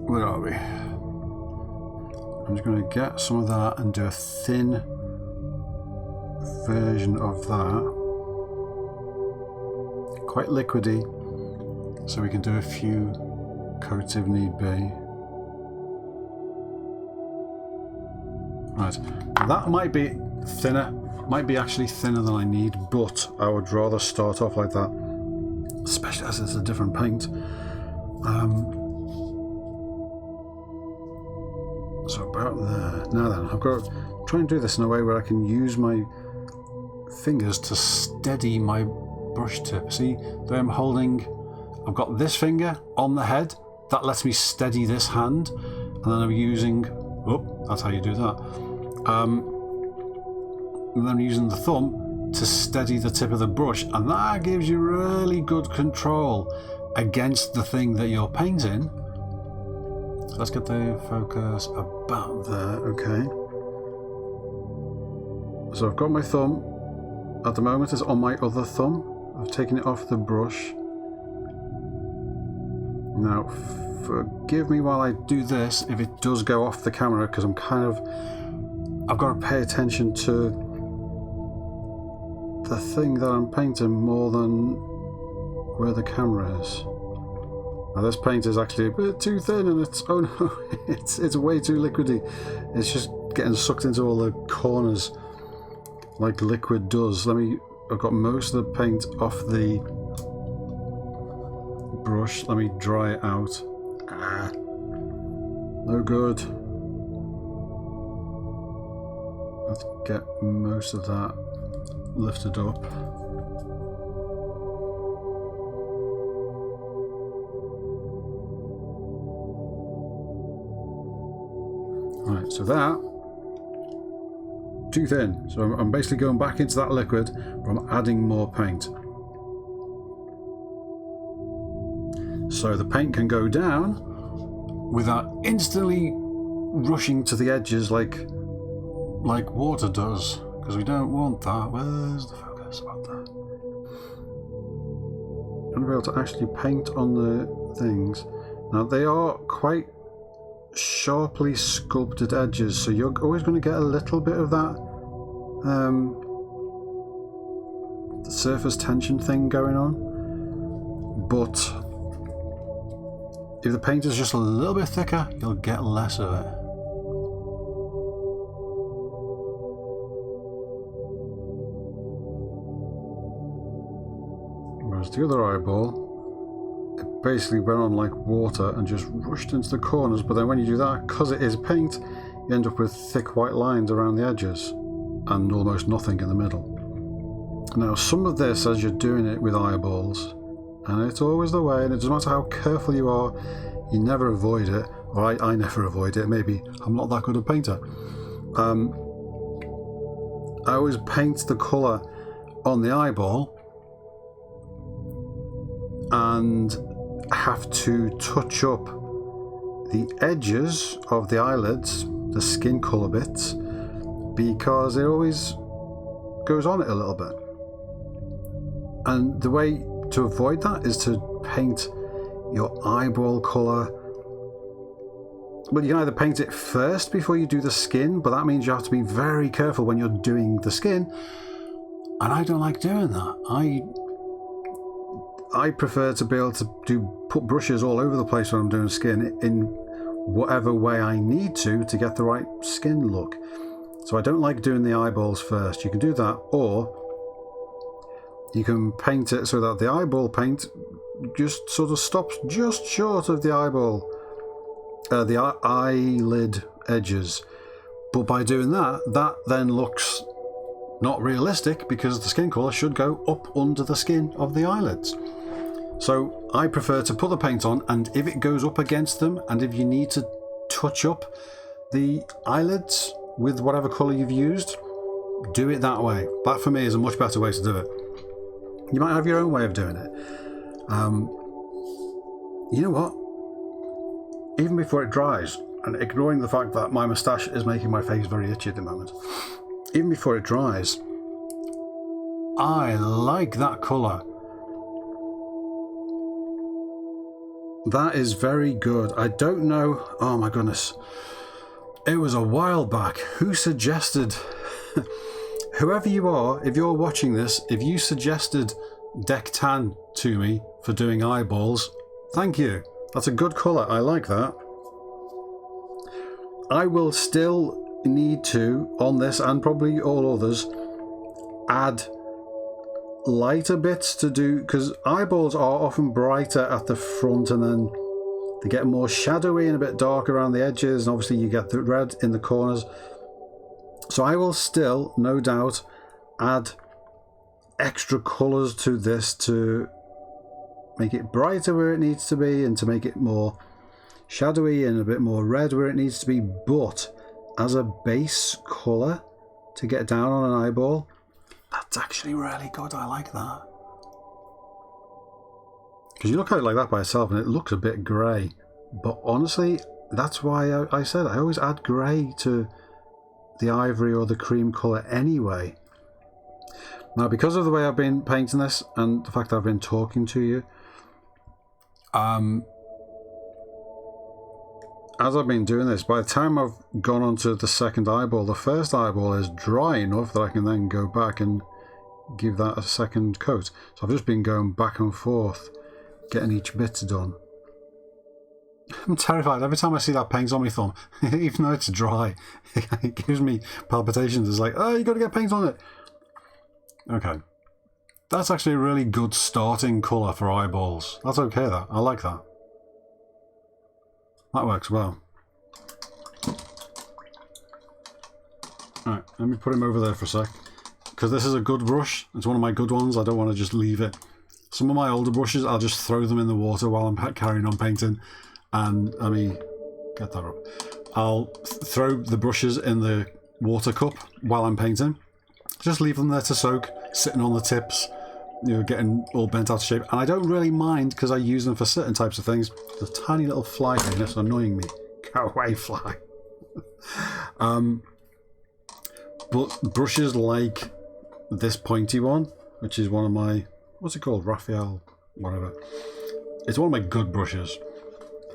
Where are we? I'm just going to get some of that and do a thin version of that. Quite liquidy, so we can do a few coats if need be. Right, that might be thinner, might be actually thinner than I need, but I would rather start off like that, especially as it's a different paint. So about there. Now then, I've got to try and do this in a way where I can use my fingers to steady my brush tip. See, the way I'm holding, I've got this finger on the head, that lets me steady this hand, and then I'm using, oh, that's how you do that. And then I'm using the thumb to steady the tip of the brush, and that gives you really good control against the thing that you're painting. So let's get the focus about there, okay. So I've got my thumb, at the moment it's on my other thumb. I've taken it off the brush. Now, forgive me while I do this if it does go off the camera, because I've got to pay attention to the thing that I'm painting more than where the camera is. Now this paint is actually a bit too thin, and it's, oh no, it's way too liquidy. It's just getting sucked into all the corners like liquid does. I've got most of the paint off the brush. Let me dry it out. No good. Let's get most of that lifted up. Right, so that, too thin. So I'm basically going back into that liquid, but I'm adding more paint. So the paint can go down without instantly rushing to the edges like water does, because we don't want that. Where's the focus about that? I'm going to be able to actually paint on the things. Now they are quite sharply sculpted edges, so you're always going to get a little bit of that the surface tension thing going on, but if the paint is just a little bit thicker, you'll get less of it. Whereas the other eyeball, it basically went on like water and just rushed into the corners, but then when you do that, because it is paint, you end up with thick white lines around the edges and almost nothing in the middle. Now some of this, as you're doing it with eyeballs, and it's always the way, and it doesn't matter how careful you are, you never avoid it, or I never avoid it. Maybe I'm not that good a painter. I always paint the colour on the eyeball and have to touch up the edges of the eyelids, the skin colour bits, because it always goes on it a little bit. And the way to avoid that is to paint your eyeball colour. Well, you can either paint it first before you do the skin, but that means you have to be very careful when you're doing the skin, and I don't like doing that. I prefer to be able to put brushes all over the place when I'm doing skin in whatever way I need to get the right skin look. So I don't like doing the eyeballs first. You can do that, or you can paint it so that the eyeball paint just sort of stops just short of the eyeball, the eyelid edges. But by doing that, that then looks not realistic, because the skin colour should go up under the skin of the eyelids. So I prefer to put the paint on, and if it goes up against them, and if you need to touch up the eyelids with whatever colour you've used, do it that way. That for me is a much better way to do it. You might have your own way of doing it. You know what? Even before it dries, and ignoring the fact that my moustache is making my face very itchy at the moment, even before it dries, I like that colour. That is very good. I don't know, oh my goodness, it was a while back, who suggested, whoever you are, if you're watching this, if you suggested Deck Tan to me for doing eyeballs, thank you. That's a good colour, I like that. I will still need to, on this and probably all others, add lighter bits to do, because eyeballs are often brighter at the front and then they get more shadowy and a bit dark around the edges, and obviously you get the red in the corners. So I will still, no doubt, add extra colours to this to make it brighter where it needs to be and to make it more shadowy and a bit more red where it needs to be, but as a base colour to get down on an eyeball, that's actually really good. I like that. Because you look at it like that by itself and it looks a bit grey, but honestly, that's why I said I always add grey to the ivory or the cream colour anyway. Now, because of the way I've been painting this and the fact that I've been talking to you, as I've been doing this, by the time I've gone on to the second eyeball, the first eyeball is dry enough that I can then go back and give that a second coat. So I've just been going back and forth, getting each bit done. I'm terrified. Every time I see that paint on my thumb, even though it's dry, it gives me palpitations. It's like, oh, you got to get paint on it. Okay. That's actually a really good starting colour for eyeballs. That's okay, that. I like that. That works well. Alright, let me put him over there for a sec. Because this is a good brush. It's one of my good ones. I don't want to just leave it. Some of my older brushes, I'll just throw them in the water while I'm carrying on painting. And let me get that up. I'll throw the brushes in the water cup while I'm painting. Just leave them there to soak, sitting on the tips, you know, getting all bent out of shape. And I don't really mind because I use them for certain types of things. There's a tiny little fly here that's annoying me. Go away, fly. But brushes like this pointy one, which is one of my, what's it called? Raphael, whatever. It's one of my good brushes.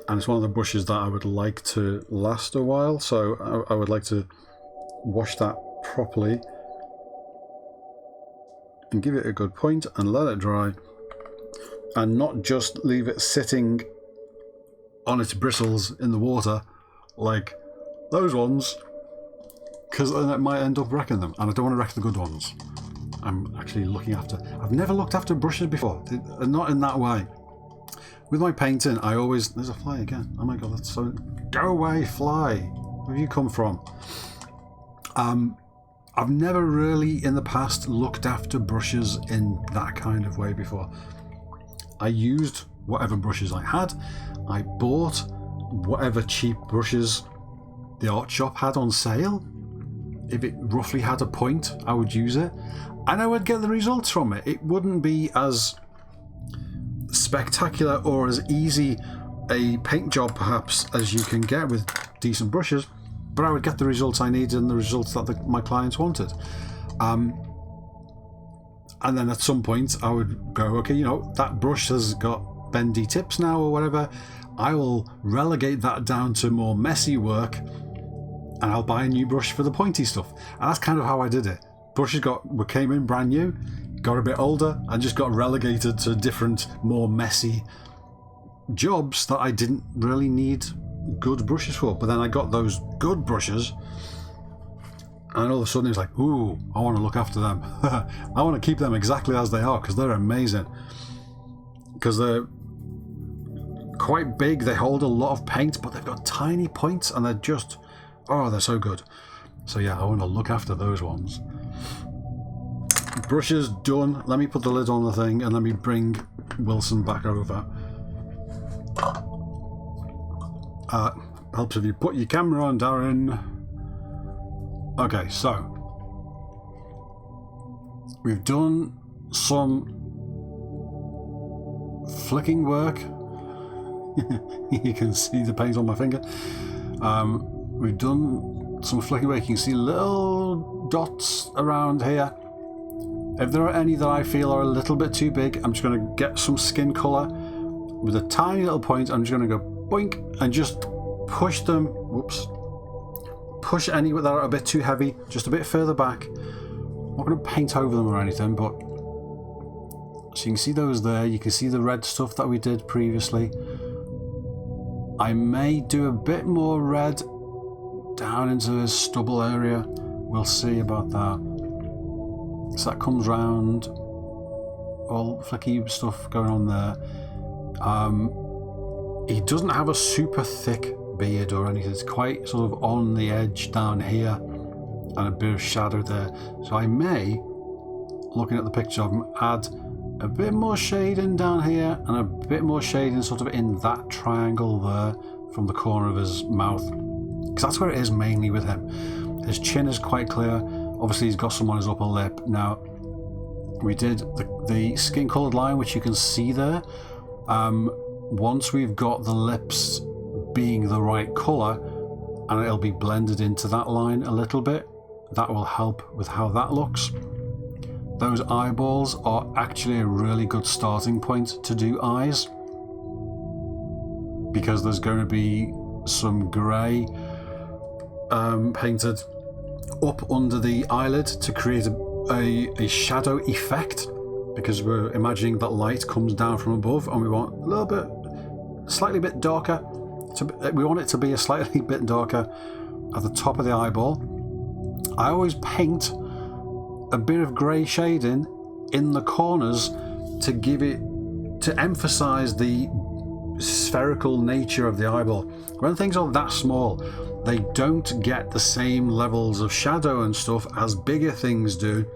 And it's one of the brushes that I would like to last a while. So I would like to wash that properly and give it a good point and let it dry, and not just leave it sitting on its bristles in the water like those ones, because then it might end up wrecking them, and I don't want to wreck the good ones. I'm actually looking after, I've never looked after brushes before, not in that way. With my painting, I always, there's a fly again, oh my god, that's so, go away fly, where have you come from? I've never really in the past looked after brushes in that kind of way before. I used whatever brushes I had. I bought whatever cheap brushes the art shop had on sale. If it roughly had a point, I would use it. And I would get the results from it. It wouldn't be as spectacular or as easy a paint job perhaps as you can get with decent brushes, but I would get the results I needed and the results that my clients wanted. And then at some point I would go, okay, you know, that brush has got bendy tips now or whatever. I will relegate that down to more messy work and I'll buy a new brush for the pointy stuff. And that's kind of how I did it. Brushes came in brand new, got a bit older, and just got relegated to different, more messy jobs that I didn't really need good brushes for. But then I got those good brushes and all of a sudden it's like, ooh, I want to look after them. I want to keep them exactly as they are because they're amazing, because they're quite big, they hold a lot of paint, but they've got tiny points and they're just, oh, they're so good. So yeah, I want to look after those ones. Brushes done. Let me put the lid on the thing and let me bring Wilson back over. Helps if you put your camera on, Darren. Okay, so We've done some flicking work. You can see the paint on my finger. We've done some flicking work. You can see little dots around here. If there are any that I feel are a little bit too big, I'm just going to get some skin colour with a tiny little point. I'm just going to go boink and just push them. Whoops. Push any that are a bit too heavy, just a bit further back. I'm not going to paint over them or anything, but so you can see those there. You can see the red stuff that we did previously. I may do a bit more red down into this stubble area. We'll see about that. So that comes round, all flicky stuff going on there. He doesn't have a super thick beard or anything. It's quite sort of on the edge down here and a bit of shadow there. So I may, looking at the picture of him, add a bit more shading down here and a bit more shading sort of in that triangle there from the corner of his mouth, because that's where it is mainly with him. His chin is quite clear. Obviously he's got some on his upper lip. Now we did the skin coloured line, which you can see there. Once we've got the lips being the right colour and it'll be blended into that line a little bit, that will help with how that looks. Those eyeballs are actually a really good starting point to do eyes, because there's going to be some grey painted up under the eyelid to create a shadow effect, because we're imagining that light comes down from above and we want a little bit, slightly bit darker. We want it to be a slightly bit darker at the top of the eyeball. I always paint a bit of grey shading in the corners to give it, to emphasize the spherical nature of the eyeball. When things are that small, they don't get the same levels of shadow and stuff as bigger things do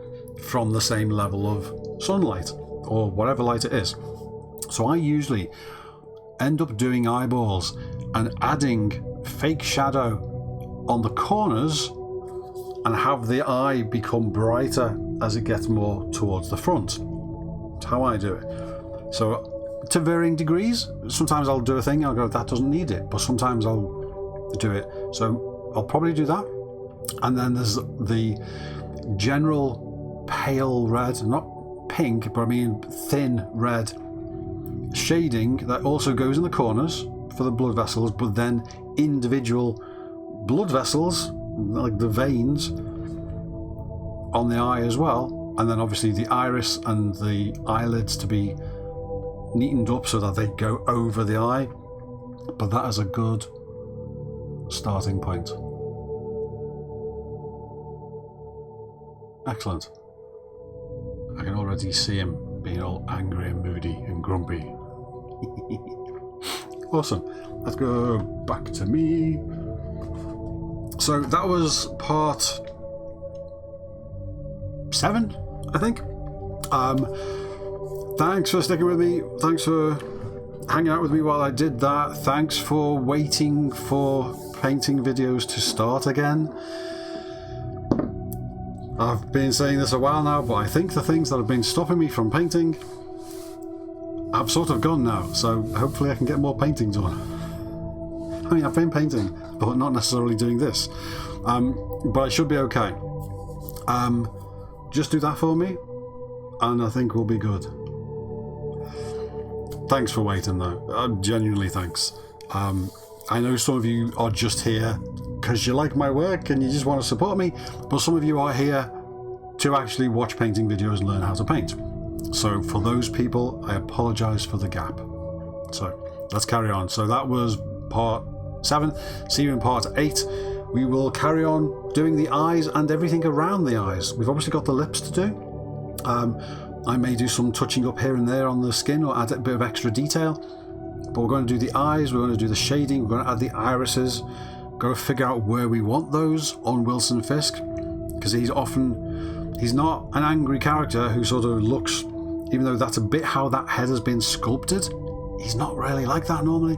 from the same level of sunlight or whatever light it is. So I usually end up doing eyeballs and adding fake shadow on the corners and have the eye become brighter as it gets more towards the front. That's how I do it. So to varying degrees, sometimes I'll do a thing, I'll go, that doesn't need it, but sometimes I'll do it. So I'll probably do that. And then there's the general pale red, not pink, but I mean thin red shading that also goes in the corners for the blood vessels, but then individual blood vessels, like the veins on the eye as well, and then obviously the iris and the eyelids to be neatened up so that they go over the eye. But that is a good starting point. Excellent. I can already see him being all angry and moody and grumpy. Awesome. Let's go back to me. So that was part 7, I think. Thanks for sticking with me. Thanks for hanging out with me while I did that. Thanks for waiting for painting videos to start again. I've been saying this a while now, but I think the things that have been stopping me from painting have sort of gone now, so hopefully I can get more painting done. I mean, I've been painting, but not necessarily doing this. But I should be okay. Just do that for me, and I think we'll be good. Thanks for waiting, though. Genuinely thanks. I know some of you are just here because you like my work and you just want to support me, but some of you are here to actually watch painting videos and learn how to paint. So for those people, I apologise for the gap. So let's carry on. So that was part 7. See you in part 8. We will carry on doing the eyes and everything around the eyes. We've obviously got the lips to do. I may do some touching up here and there on the skin or add a bit of extra detail. But we're going to do the eyes, we're going to do the shading, we're going to add the irises, go figure out where we want those on Wilson Fisk, because he's not an angry character who sort of looks, even though that's a bit how that head has been sculpted, he's not really like that normally.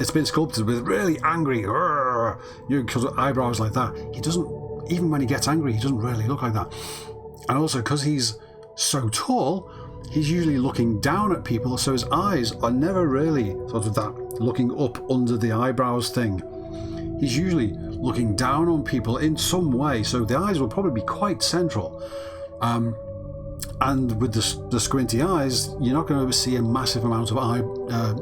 It's been sculpted with really angry, eyebrows like that. He doesn't, even when he gets angry, he doesn't really look like that. And also because he's so tall, he's usually looking down at people, so his eyes are never really sort of that looking up under the eyebrows thing. He's usually looking down on people in some way, so the eyes will probably be quite central. And with the squinty eyes, you're not going to see a massive amount of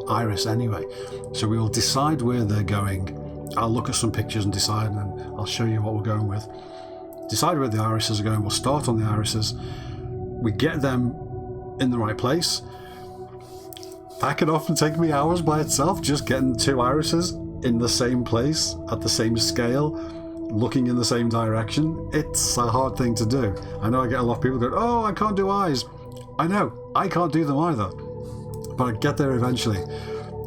iris anyway. So we will decide where they're going. I'll look at some pictures and decide, and then I'll show you what we're going with. Decide where the irises are going. We'll start on the irises. We get them in the right place. That can often take me hours by itself, just getting 2 irises in the same place, at the same scale, looking in the same direction. It's a hard thing to do. I know I get a lot of people going, oh, I can't do eyes. I know, I can't do them either. But I get there eventually.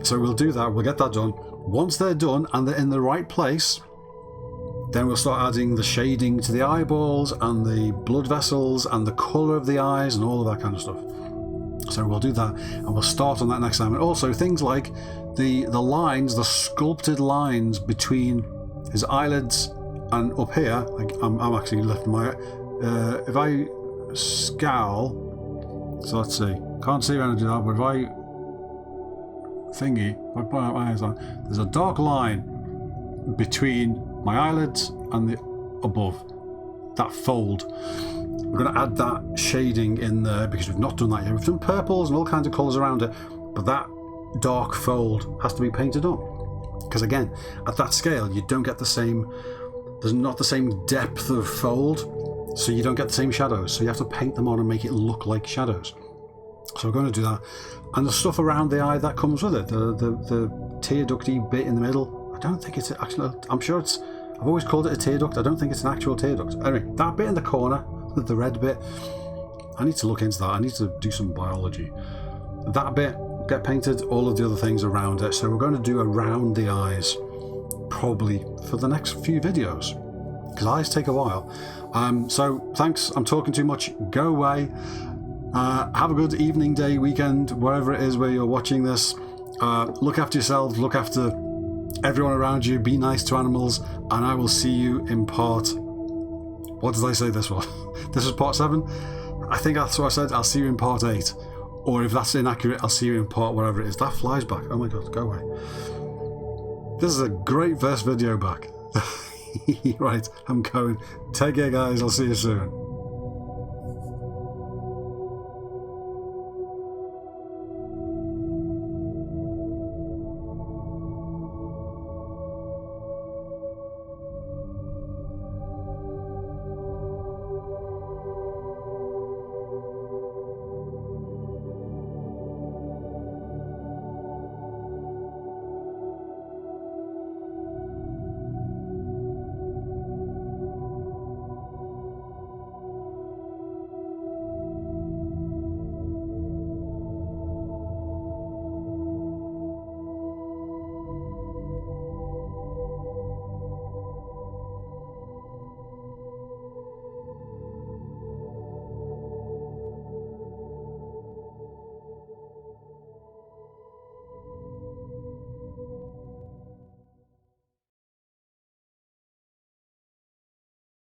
So we'll do that, we'll get that done. Once they're done and they're in the right place, then we'll start adding the shading to the eyeballs and the blood vessels and the colour of the eyes and all of that kind of stuff. So we'll do that, and we'll start on that next time. And also things like the lines, the sculpted lines between his eyelids and up here. I'm actually lifting my... if I scowl... So let's see. Can't see when I do that, but if I... If I put my eyes on... There's a dark line between my eyelids and the above. That fold. We're going to add that shading in there because we've not done that yet. We've done purples and all kinds of colours around it, but that dark fold has to be painted on. Because again, at that scale, you don't get the same... There's not the same depth of fold, so you don't get the same shadows. So you have to paint them on and make it look like shadows. So we're going to do that. And the stuff around the eye that comes with it, the tear ducty bit in the middle, I don't think it's actually... I'm sure it's... I've always called it a tear duct. I don't think it's an actual tear duct. Anyway, that bit in the corner, the red bit, I need to look into that. I need to do some biology. That bit, get painted, all of the other things around it. So we're going to do around the eyes, probably for the next few videos, because eyes take a while. So thanks, I'm talking too much. Go away. Have a good evening, day, weekend, wherever it is where you're watching this. Look after yourselves, look after everyone around you, be nice to animals, and I will see you in part... What did I say this was? This is part 7? I think that's what I said. I'll see you in part 8. Or if that's inaccurate, I'll see you in part whatever it is. That flies back. Oh my god, go away. This is a great first video back. Right, I'm going. Take care, guys. I'll see you soon.